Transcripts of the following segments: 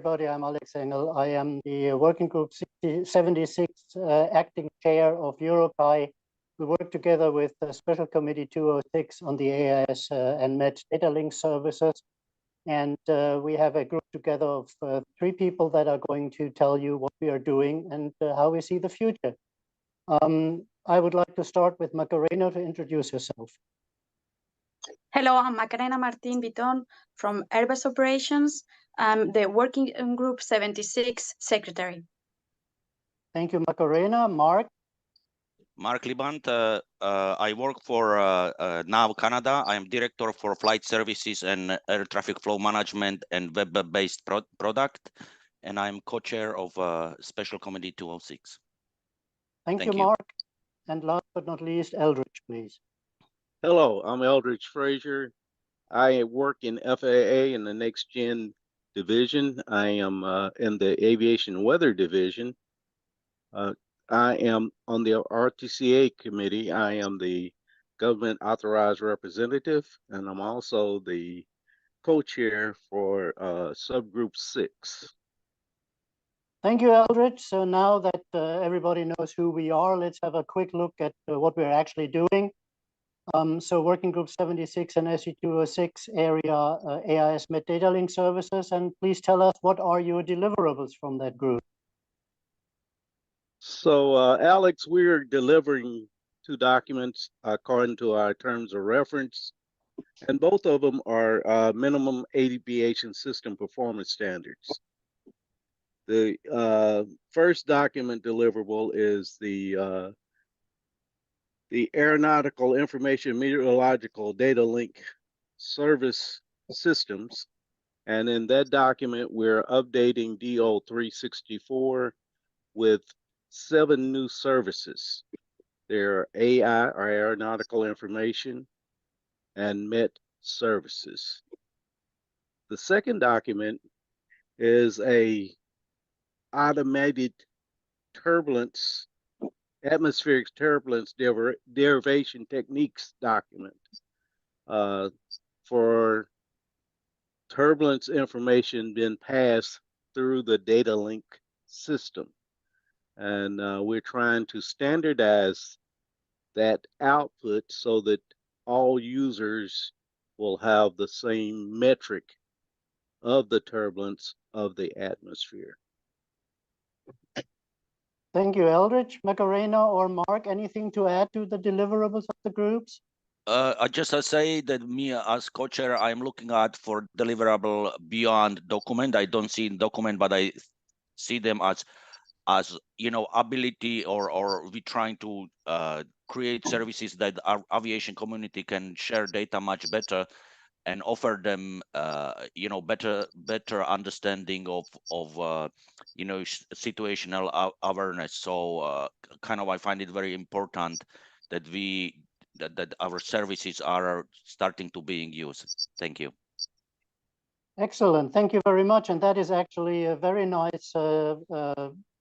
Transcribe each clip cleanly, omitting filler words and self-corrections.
everybody. I'm Alex Engel. I am the Working Group 76 acting chair of EUROCAE. We work together with Special Committee 206 on the AIS and MET data link services. And we have a group together of 3 people that are going to tell you what we are doing and how we see the future. I would like to start with Macarena to introduce herself. Hello, I'm Macarena Martin Viton from Airbus Operations. I'm the Working Group 76 Secretary. Thank you, Macarena. Mark? Mark Libant, I work for NAV Canada. I am Director for Flight Services and Air Traffic Flow Management and Web-based product. And I'm co-chair of Special Committee 206. Thank you, Mark. And last but not least, Eldridge, please. Hello, I'm Eldridge Frazier. I work in FAA in the Next Gen division. I am in the Aviation Weather division. I am on the RTCA committee. I am the government authorized representative, and I'm also the co-chair for subgroup 6. Thank you, Eldridge. So now that everybody knows who we are, let's have a quick look at what we're actually doing. So Working Group 76 and SC-206 area AIS MET data link services, and please tell us what are your deliverables from that group? So Alex, we're delivering 2 documents according to our terms of reference, and both of them are minimum aviation system performance standards. The first document deliverable is the Aeronautical Information Meteorological Data Link Service Systems. And in that document, we're updating DO 364 with 7 new services. They're AI, or Aeronautical Information, and MET services. The second document is a automated turbulence, atmospheric turbulence derivation techniques document for turbulence information being passed through the data link system. And we're trying to standardize that output so that all users will have the same metric of the turbulence of the atmosphere. Thank you, Eldridge. Macarena or Mark, anything to add to the deliverables of the groups? I just say that me as co-chair, I'm looking at for deliverable beyond document. I don't see document, but I see them as ability or we trying to create services that our aviation community can share data much better and offer them better understanding of situational awareness. So I find it very important that that our services are starting to being used. Thank you. Excellent. Thank you very much. And that is actually a very nice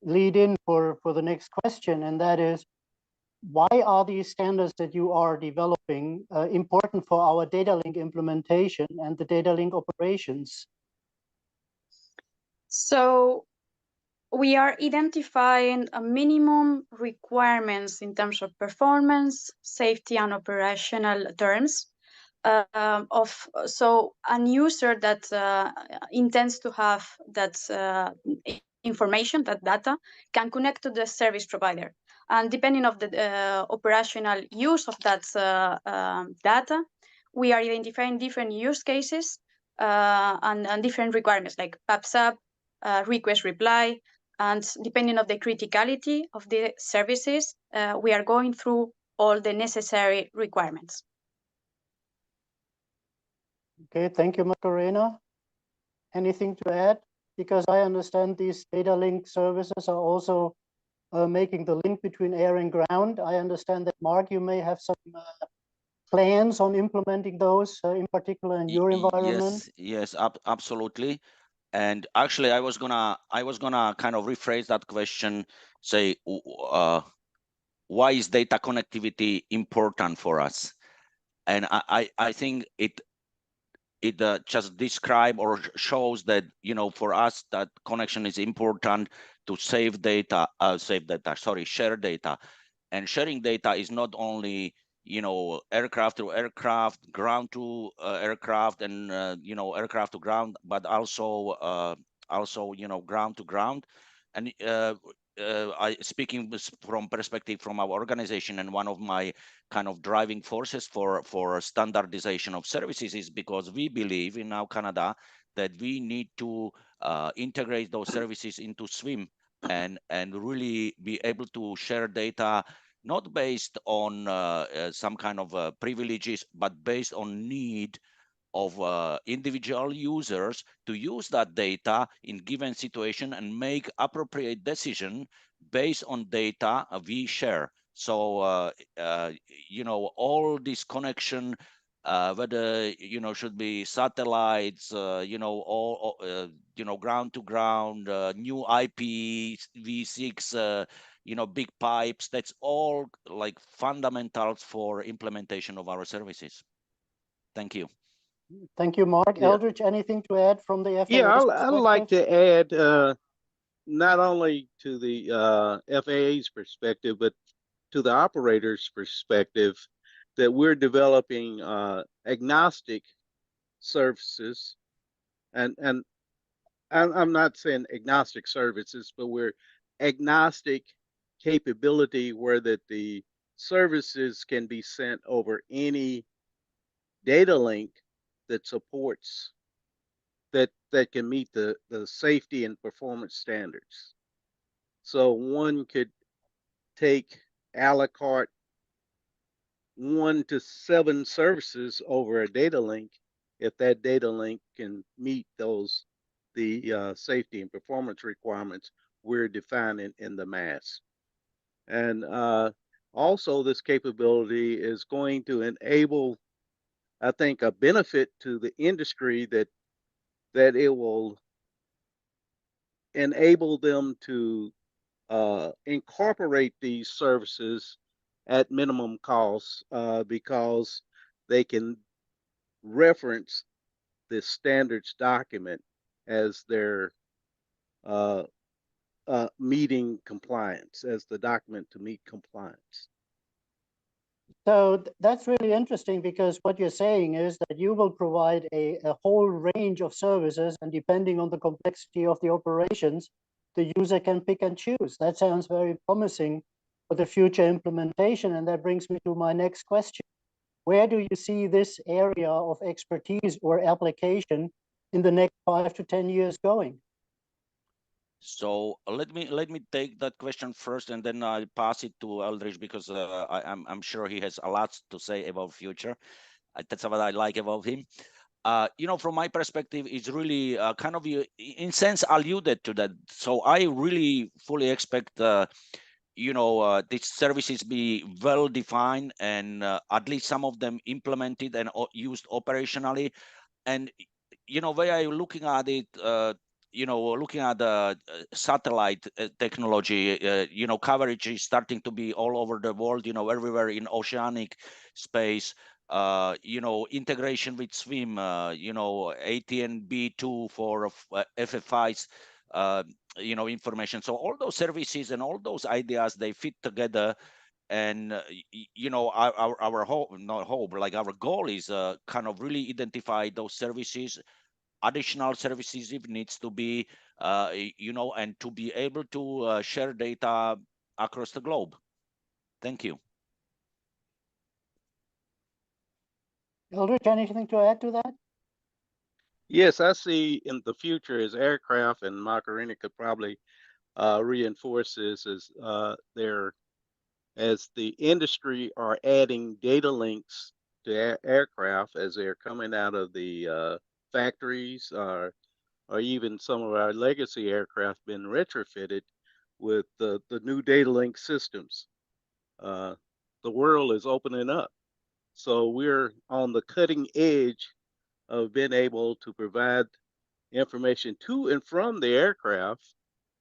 lead in for the next question. And that is, why are these standards that you are developing important for our data link implementation and the data link operations? So we are identifying a minimum requirements in terms of performance, safety, and operational terms. So a user that intends to have that information, that data, can connect to the service provider. And depending on the operational use of that data, we are identifying different use cases and different requirements like PAPSAP, request reply, and depending on the criticality of the services, we are going through all the necessary requirements. Okay, thank you, Macarena. Anything to add? Because I understand these data link services are also making the link between air and ground. I understand that, Mark, you may have some plans on implementing those, in particular in your environment. Yes, absolutely. And actually, I was gonna kind of rephrase that question. Say, why is data connectivity important for us? And I think it just describe or shows that, you know, for us that connection is important to share data. And sharing data is not only, you know, aircraft to aircraft, ground to aircraft, and you know, aircraft to ground, but also you know, ground to ground. And I speaking from perspective from our organization, and one of my kind of driving forces for standardization of services is because we believe in now Canada that we need to integrate those services into SWIM and really be able to share data, not based on some kind of privileges, but based on need of individual users to use that data in given situation and make appropriate decision based on data we share. So you know, all this connection, whether, you know, should be satellites, you know, all you know, ground to ground, new IPv6, you know, big pipes, that's all like fundamentals for implementation of our services. Thank you. Thank you, Mark. Yeah. Eldridge, anything to add from the FAA's Yeah, I'd perspective? like to add not only to the FAA's perspective, but to the operator's perspective, that we're developing agnostic services, and I'm not saying agnostic services, but we're agnostic capability where that the services can be sent over any data link that supports that can meet the safety and performance standards. So one could take a la carte 1 to 7 services over a data link if that data link can meet those the safety and performance requirements we're defining in the MAS. And also this capability is going to enable, I think, a benefit to the industry that it will enable them to incorporate these services at minimum costs because they can reference the standards document as their meeting compliance, as the document to meet compliance. So that's really interesting, because what you're saying is that you will provide a whole range of services, and depending on the complexity of the operations, the user can pick and choose. That sounds very promising for the future implementation. And that brings me to my next question. Where do you see this area of expertise or application in the next 5 to 10 years going? So let me take that question first, and then I'll pass it to Eldridge, because I'm sure he has a lot to say about future. That's what I like about him. You know, from my perspective, it's really kind of, in sense, alluded to that. So I really fully expect, you know, these services be well defined, and at least some of them implemented and used operationally. And you know, way I'm looking at it, you know, looking at the satellite technology, you know, coverage is starting to be all over the world, you know, everywhere in oceanic space. You know, integration with SWIM, you know, ATN-B2 for FFI's, you know, information. So all those services and all those ideas, they fit together. And you know, our hope, not hope, like our goal is kind of really identify those services, additional services if needs to be, you know, and to be able to share data across the globe. Thank you. Eldridge, anything to add to that? Yes, I see in the future as aircraft, and Macarena could probably reinforce this, as the industry are adding data links to aircraft as they're coming out of the factories, or even some of our legacy aircraft been retrofitted with the new data link systems. The world is opening up. So we're on the cutting edge of being able to provide information to and from the aircraft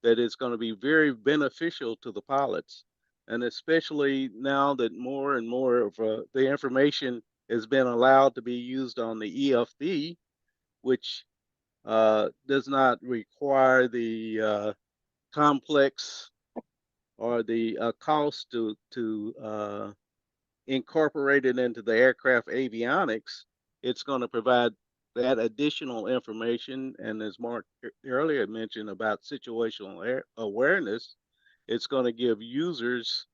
that is going to be very beneficial to the pilots. And especially now that more and more of the information has been allowed to be used on the EFB, which does not require the complex or the cost to incorporate it into the aircraft avionics. It's going to provide that additional information, and as Mark earlier mentioned about situational awareness, it's going to give users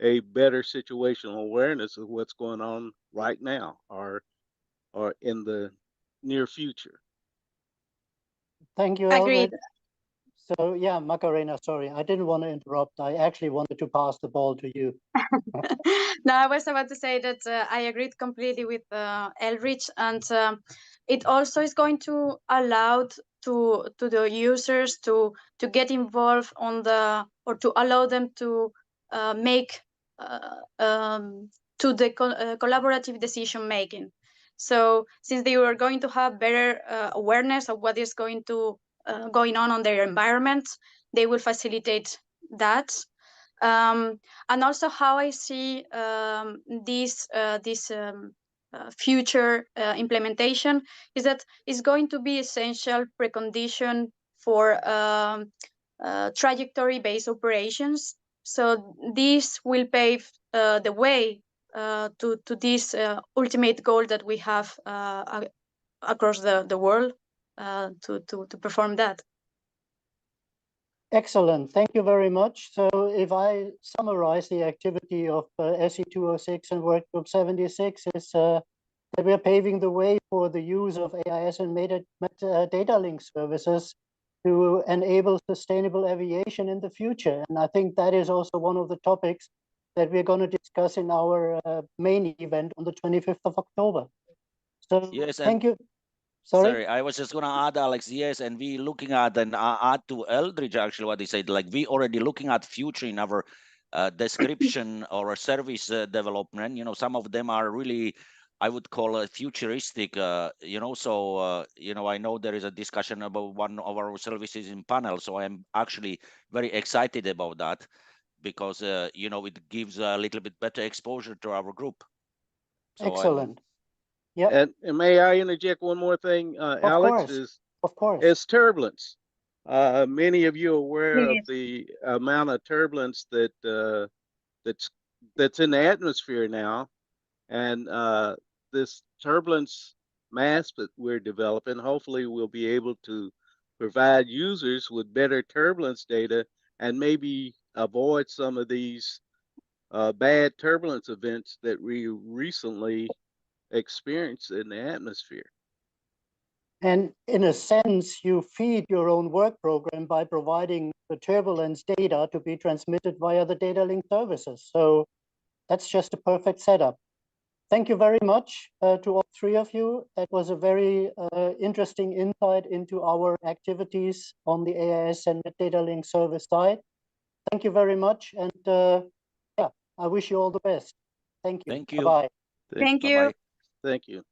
a better situational awareness of what's going on right now or in the near future. Thank you, Agreed. Albert. So yeah, Macarena, sorry, I didn't want to interrupt. I actually wanted to pass the ball to you. No, I was about to say that I agreed completely with Elrich, and it also is going to allow to the users to get involved on the, or to allow them to make to the collaborative decision making. So since they were going to have better awareness of what is going on their environment, they will facilitate that. And also how I see this future implementation is that it's going to be essential precondition for trajectory-based operations. So this will pave the way to this ultimate goal that we have across the world to perform that. Excellent. Thank you very much. So if I summarize the activity of SC-206 and Workgroup 76 is that we are paving the way for the use of AIS and data link services to enable sustainable aviation in the future. And I think that is also one of the topics that we're going to discuss in our main event on the 25th of October. So yes, thank you. Sorry, I was just going to add, Alex, yes, and we looking at, and add to Eldridge actually what he said, like we already looking at future in our description or service development. You know, some of them are really, I would call futuristic, you know, so, you know, I know there is a discussion about one of our services in panel, so I'm actually very excited about that because, you know, it gives a little bit better exposure to our group. So excellent. Yeah. And may I interject one more thing, Alex? Of course. Is turbulence. Many of you are aware of the amount of turbulence that that's in the atmosphere now, and this turbulence mask that we're developing, hopefully we'll be able to provide users with better turbulence data and maybe avoid some of these bad turbulence events that we recently experienced in the atmosphere. And in a sense, you feed your own work program by providing the turbulence data to be transmitted via the data link services. So that's just a perfect setup. Thank you very much to all three of you. That was a very interesting insight into our activities on the AIS and data link service side. Thank you very much. And yeah, I wish you all the best. Thank you. Thank you. Bye-bye. Thank you. Bye-bye. Thank you.